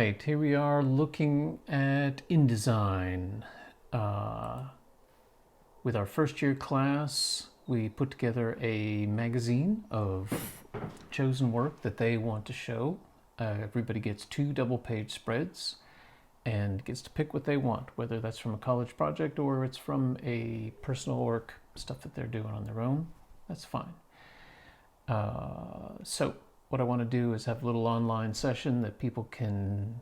right, here we are looking at InDesign. With our first year class, we put together a magazine of chosen work that they want to show. Everybody gets 2 double-page spreads and gets to pick what they want, whether that's from a college project or it's from a personal work, stuff that they're doing on their own. That's fine. So what I want to do is have a little online session that people can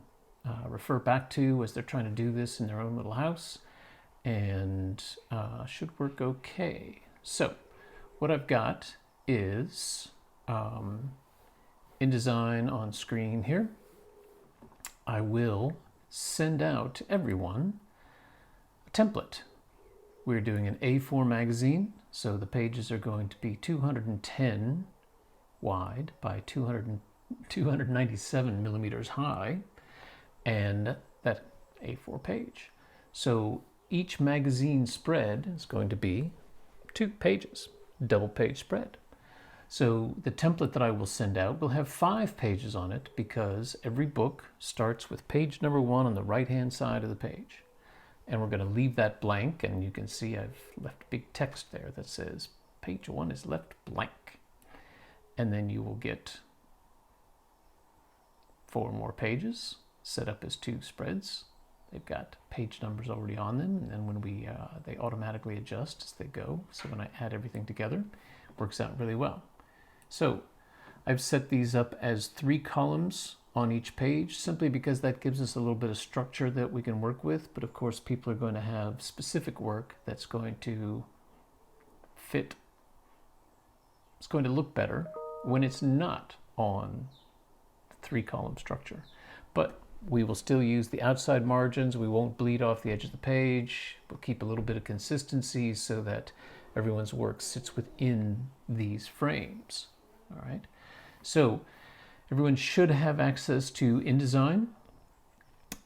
refer back to as they're trying to do this in their own little house, and should work okay. So what I've got is InDesign on screen here. I will send out to everyone a template. We're doing an A4 magazine, so the pages are going to be 210 wide by 297 millimeters high, and that A4 page. So each magazine spread is going to be 2 pages, double page spread. So the template that I will send out will have 5 pages on it, because every book starts with page number 1 on the right hand side of the page. And we're going to leave that blank, and you can see I've left big text there that says page 1 is left blank. And then you will get 4 more pages set up as 2 spreads. They've got page numbers already on them, and then when they automatically adjust as they go. So when I add everything together, it works out really well. So I've set these up as 3 columns on each page, simply because that gives us a little bit of structure that we can work with. But of course, people are going to have specific work that's going to fit. It's going to look better when it's not on the 3-column structure. But we will still use the outside margins. We won't bleed off the edge of the page. We'll keep a little bit of consistency so that everyone's work sits within these frames. All right. So everyone should have access to InDesign,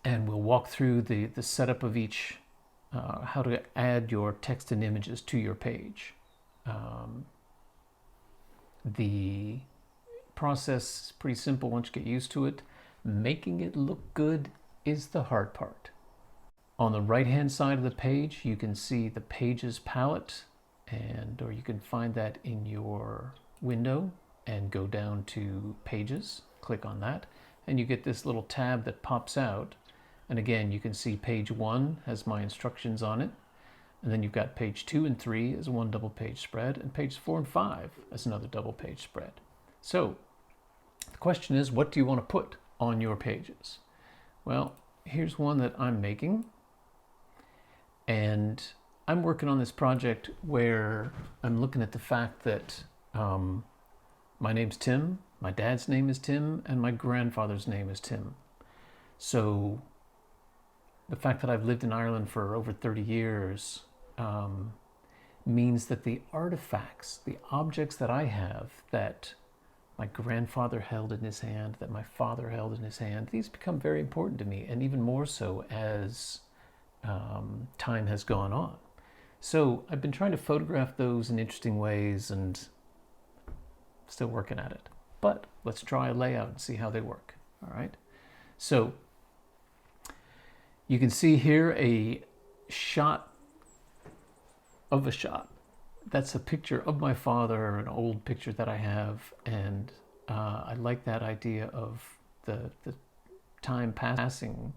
and we'll walk through the setup of each, how to add your text and images to your page. The process is pretty simple once you get used to it. Making it look good is the hard part. On the right hand side of the page, you can see the Pages palette, or you can find that in your window and go down to Pages, click on that, and you get this little tab that pops out. And again, you can see page 1 has my instructions on it. And then you've got page 2 and 3 as 1 double page spread, and page 4 and 5 as another double page spread. So the question is, what do you want to put on your pages? Well, here's one that I'm making. And I'm working on this project where I'm looking at the fact that my name's Tim, my dad's name is Tim, and my grandfather's name is Tim. So the fact that I've lived in Ireland for over 30 years means that the artifacts, the objects that I have that my grandfather held in his hand, that my father held in his hand, these become very important to me, and even more so as time has gone on. So I've been trying to photograph those in interesting ways, and still working at it. But let's try a layout and see how they work. All right. So you can see here a shot of a shot. That's a picture of my father, an old picture that I have, and I like that idea of the time passing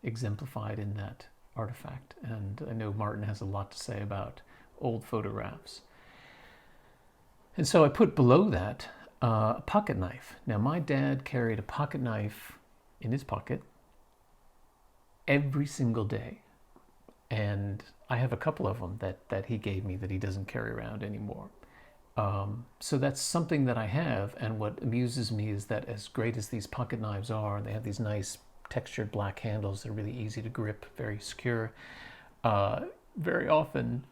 exemplified in that artifact. And I know Martin has a lot to say about old photographs. And so I put below that a pocket knife. Now, my dad carried a pocket knife in his pocket every single day. And I have a couple of them that he gave me that he doesn't carry around anymore. So that's something that I have. And what amuses me is that, as great as these pocket knives are, and they have these nice textured black handles, they're really easy to grip, very secure. Very often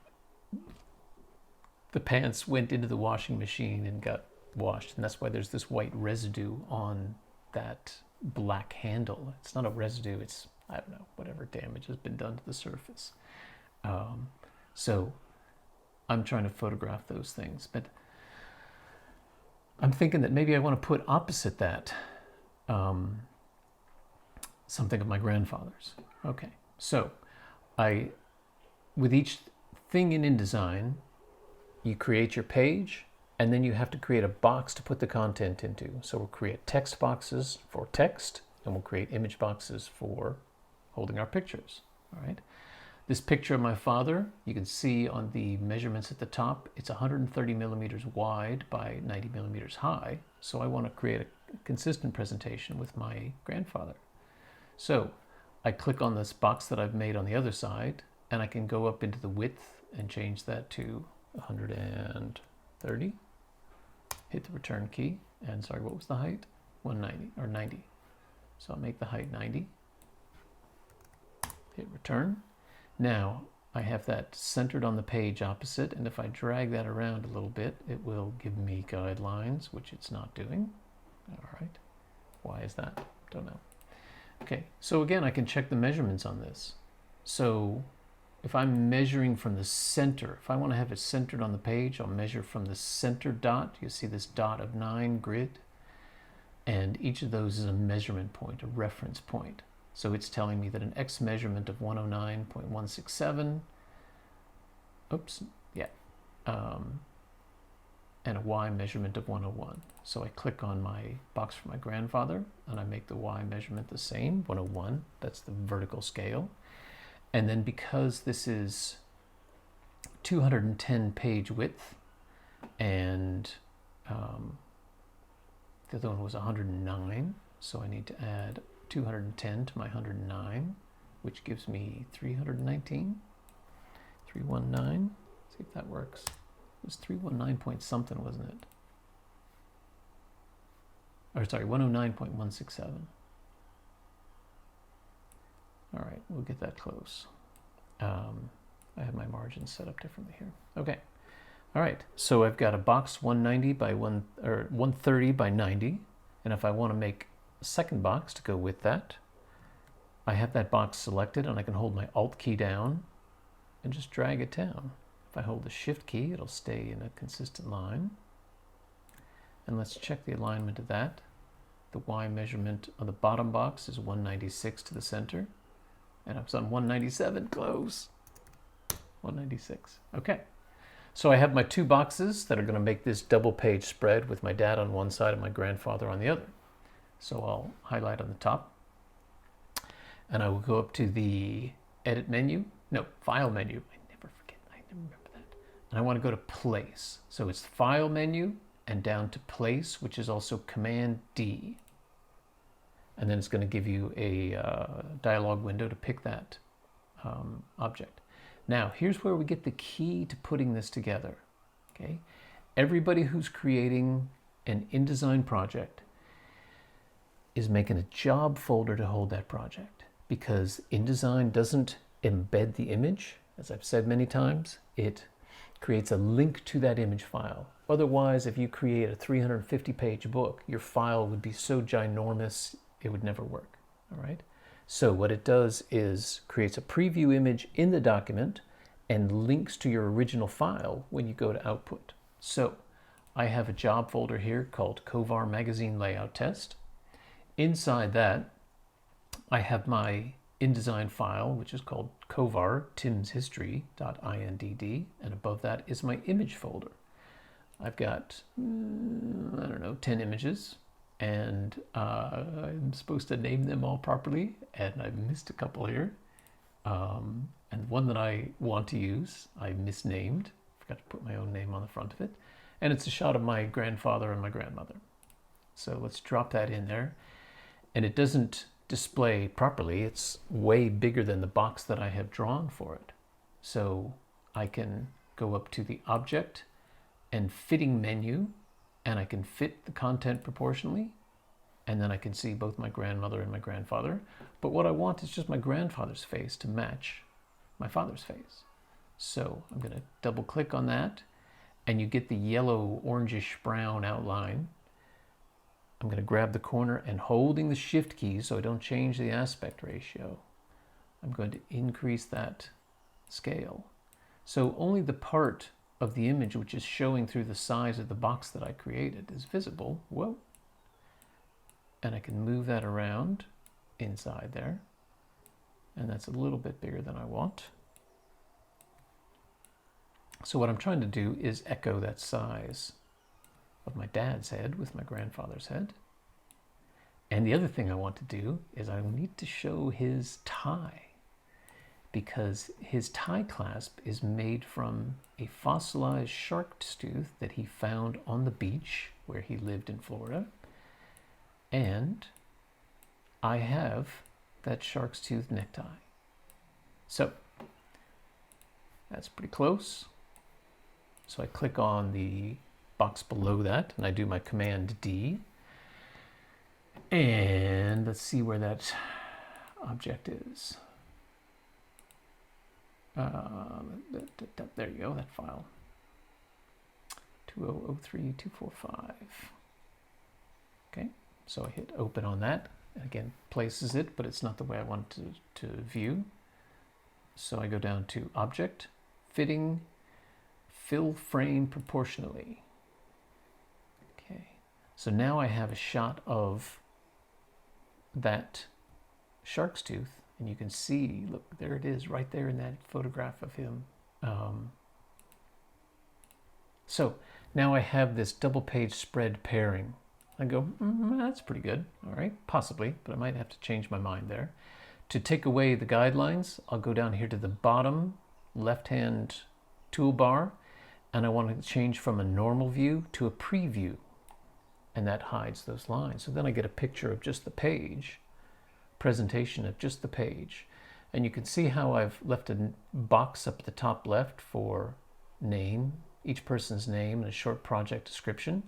the pants went into the washing machine and got washed. And that's why there's this white residue on that black handle. It's not a residue, it's, I don't know, whatever damage has been done to the surface. So I'm trying to photograph those things, but I'm thinking that maybe I want to put opposite that something of my grandfather's. Okay, so with each thing in InDesign, you create your page, and then you have to create a box to put the content into. So we'll create text boxes for text, and we'll create image boxes for holding our pictures. All right. This picture of my father, you can see on the measurements at the top, it's 130 millimeters wide by 90 millimeters high. So I want to create a consistent presentation with my grandfather. So I click on this box that I've made on the other side, and I can go up into the width and change that to 130. Hit the return key, and sorry, what was the height? 190 or 90. So I'll make the height 90. Hit return. Now I have that centered on the page opposite, and if I drag that around a little bit, it will give me guidelines, which it's not doing. All right. Why is that? Don't know. Okay, so again, I can check the measurements on this. So if I'm measuring from the center, if I want to have it centered on the page, I'll measure from the center dot. You see this dot of 9 grid, and each of those is a measurement point, a reference point. So it's telling me that an X measurement of 109.167, oops, yeah, and a Y measurement of 101. So I click on my box for my grandfather, and I make the Y measurement the same, 101. That's the vertical scale. And then because this is 210 page width, and the other one was 109, so I need to add 210 to my 109, which gives me 319, 319. See if that works. It was 319 point something, wasn't it? Or sorry, 109.167. All right, we'll get that close. I have my margins set up differently here. Okay. All right, so I've got a box 190 by 130 by 90, and if I want to make a second box to go with that, I have that box selected, and I can hold my Alt key down and just drag it down. If I hold the Shift key, it'll stay in a consistent line. And let's check the alignment of that. The Y measurement on the bottom box is 196 to the center, and I was on 197, close. 196. Okay. So I have my two boxes that are going to make this double page spread with my dad on one side and my grandfather on the other. So I'll highlight on the top, and I will go up to the edit menu, no, file menu. I never remember that. And I want to go to place. So it's file menu and down to place, which is also Command D. And then it's going to give you a dialog window to pick that object. Now, here's where we get the key to putting this together. Okay, everybody who's creating an InDesign project is making a job folder to hold that project, because InDesign doesn't embed the image. As I've said many times, it creates a link to that image file. Otherwise, if you create a 350-page book, your file would be so ginormous it would never work. All right. So what it does is creates a preview image in the document and links to your original file when you go to output. So I have a job folder here called Kovar Magazine Layout Test. Inside that, I have my InDesign file, which is called Kovar timshistory.indd, and above that is my image folder. I've got, I don't know, 10 images, and I'm supposed to name them all properly, and I've missed a couple here. And one that I want to use, I misnamed. Forgot to put my own name on the front of it. And it's a shot of my grandfather and my grandmother. So let's drop that in there. And it doesn't display properly. It's way bigger than the box that I have drawn for it. So I can go up to the object and fitting menu, and I can fit the content proportionally, and then I can see both my grandmother and my grandfather. But what I want is just my grandfather's face to match my father's face. So I'm going to double click on that, and you get the yellow orangish brown outline. I'm going to grab the corner, and holding the Shift key so I don't change the aspect ratio, I'm going to increase that scale. So only the part of the image which is showing through the size of the box that I created is visible. Whoa. And I can move that around inside there. And that's a little bit bigger than I want. So what I'm trying to do is echo that size of my dad's head with my grandfather's head. And the other thing I want to do is I need to show his tie, because his tie clasp is made from a fossilized shark's tooth that he found on the beach where he lived in Florida. And I have that shark's tooth necktie. So that's pretty close. So I click on the box below that and I do my Command D. And let's see where that object is. There you go, that file. 2003245. Okay, so I hit open on that. And again, places it, but it's not the way I want to view. So I go down to Object, Fitting, Fill Frame Proportionally. Okay, so now I have a shot of that shark's tooth, and you can see, look, there it is right there in that photograph of him. So now I have this double page spread pairing. I go, that's pretty good. All right, possibly, but I might have to change my mind there. To take away the guidelines, I'll go down here to the bottom left-hand toolbar, and I want to change from a normal view to a preview, and that hides those lines. So then I get a picture of just the page, presentation of just the page. And you can see how I've left a box up at the top left for name, each person's name, and a short project description.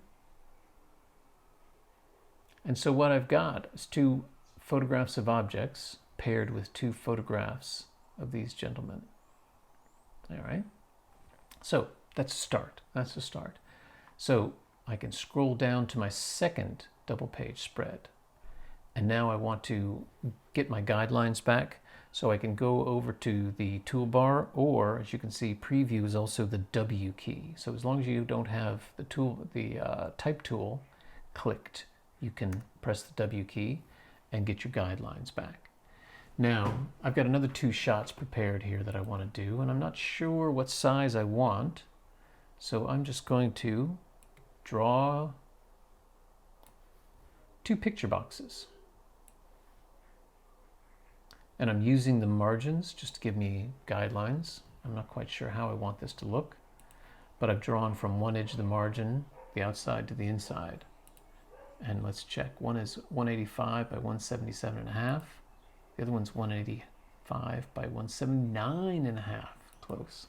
And so what I've got is 2 photographs of objects paired with 2 photographs of these gentlemen. All right. So that's a start. That's a start. So I can scroll down to my second double page spread. And now I want to get my guidelines back, so I can go over to the toolbar, or as you can see, preview is also the W key. So as long as you don't have the type tool clicked, you can press the W key and get your guidelines back. Now, I've got another 2 shots prepared here that I want to do, and I'm not sure what size I want. So I'm just going to draw 2 picture boxes. And I'm using the margins just to give me guidelines. I'm not quite sure how I want this to look, but I've drawn from one edge of the margin, the outside to the inside. And let's check. One is 185 by 177.5. The other one's 185 by 179.5. Close.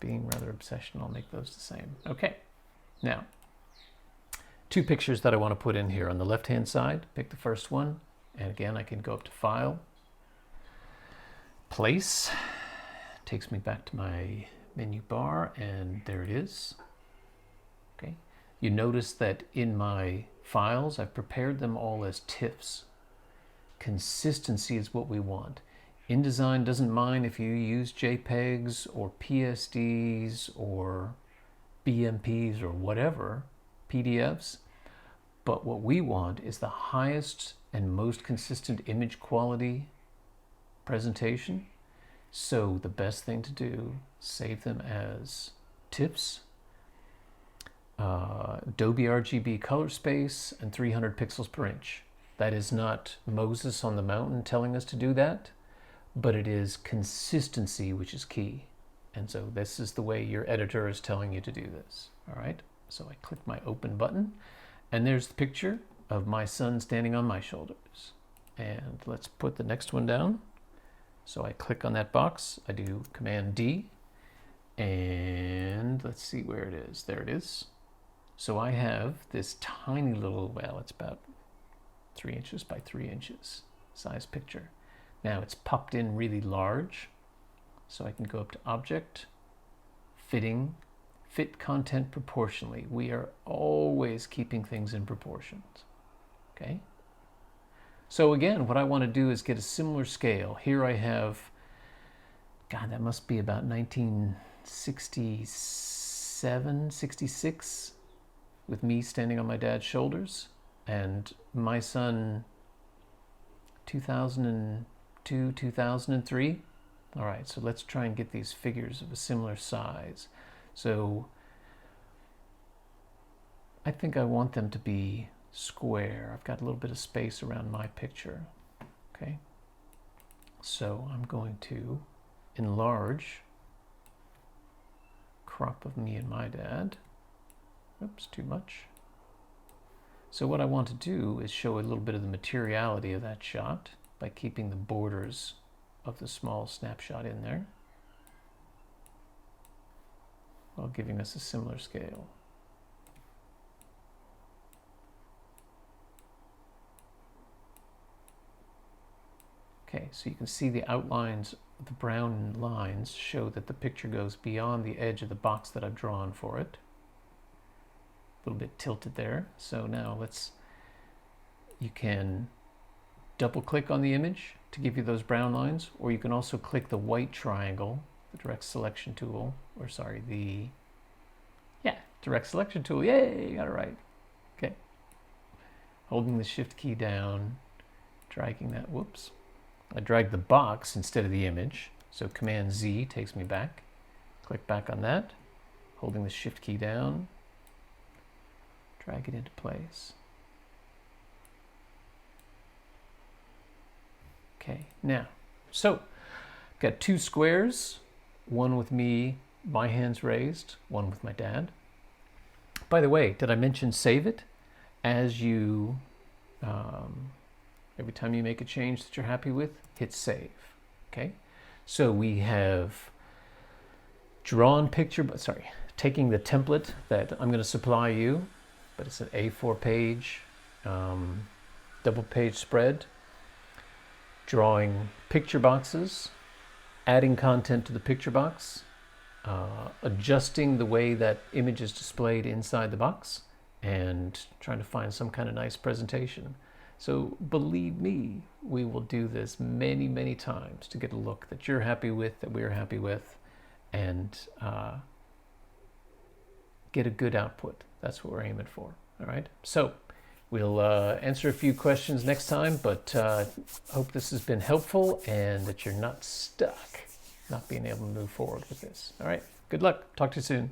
Being rather obsessional, I'll make those the same. Okay. Now, 2 pictures that I want to put in here. On the left-hand side, pick the first one. And again, I can go up to File, Place. Takes me back to my menu bar, and there it is. Okay. You notice that in my files, I've prepared them all as TIFFs. Consistency is what we want. InDesign doesn't mind if you use JPEGs or PSDs or BMPs or whatever, PDFs, but what we want is the highest and most consistent image quality presentation. So the best thing to do, save them as TIFFs, Adobe RGB color space, and 300 pixels per inch. That is not Moses on the mountain telling us to do that, but it is consistency, which is key. And so this is the way your editor is telling you to do this. All right, so I click my open button, and there's the picture of my son standing on my shoulders. And let's put the next one down. So I click on that box, I do Command D, and let's see where it is. There it is. So I have this tiny little, well, it's about 3 inches by 3 inches size picture. Now it's popped in really large, so I can go up to Object, Fitting, Fit Content Proportionally. We are always keeping things in proportions. Okay? So again, what I want to do is get a similar scale. Here I have, God, that must be about 1967, 66, with me standing on my dad's shoulders, and my son 2002, 2003. All right, so let's try and get these figures of a similar size. So I think I want them to be square. I've got a little bit of space around my picture. Okay, so I'm going to enlarge crop of me and my dad. Oops, too much. So what I want to do is show a little bit of the materiality of that shot by keeping the borders of the small snapshot in there, while giving us a similar scale. Okay, so you can see the outlines, the brown lines show that the picture goes beyond the edge of the box that I've drawn for it. A little bit tilted there. So now you can double click on the image to give you those brown lines, or you can also click the white triangle, the direct selection tool, or sorry, direct selection tool. Yay, you got it right. Okay. Holding the shift key down, dragging that, whoops. I dragged the box instead of the image, so Command Z takes me back. Click back on that, holding the shift key down, drag it into place. Okay, now, so got two squares, one with me, my hands raised, one with my dad. By the way, did I mention save it? As you, every time you make a change that you're happy with, hit save, okay? So we have drawn picture, taking the template that I'm gonna supply you, but it's an A4 page, double page spread, drawing picture boxes, adding content to the picture box, adjusting the way that image is displayed inside the box, and trying to find some kind of nice presentation. So believe me, we will do this many, many times to get a look that you're happy with, that we're happy with, and get a good output. That's what we're aiming for, all right? So we'll answer a few questions next time, but hope this has been helpful and that you're not stuck not being able to move forward with this. All right, good luck. Talk to you soon.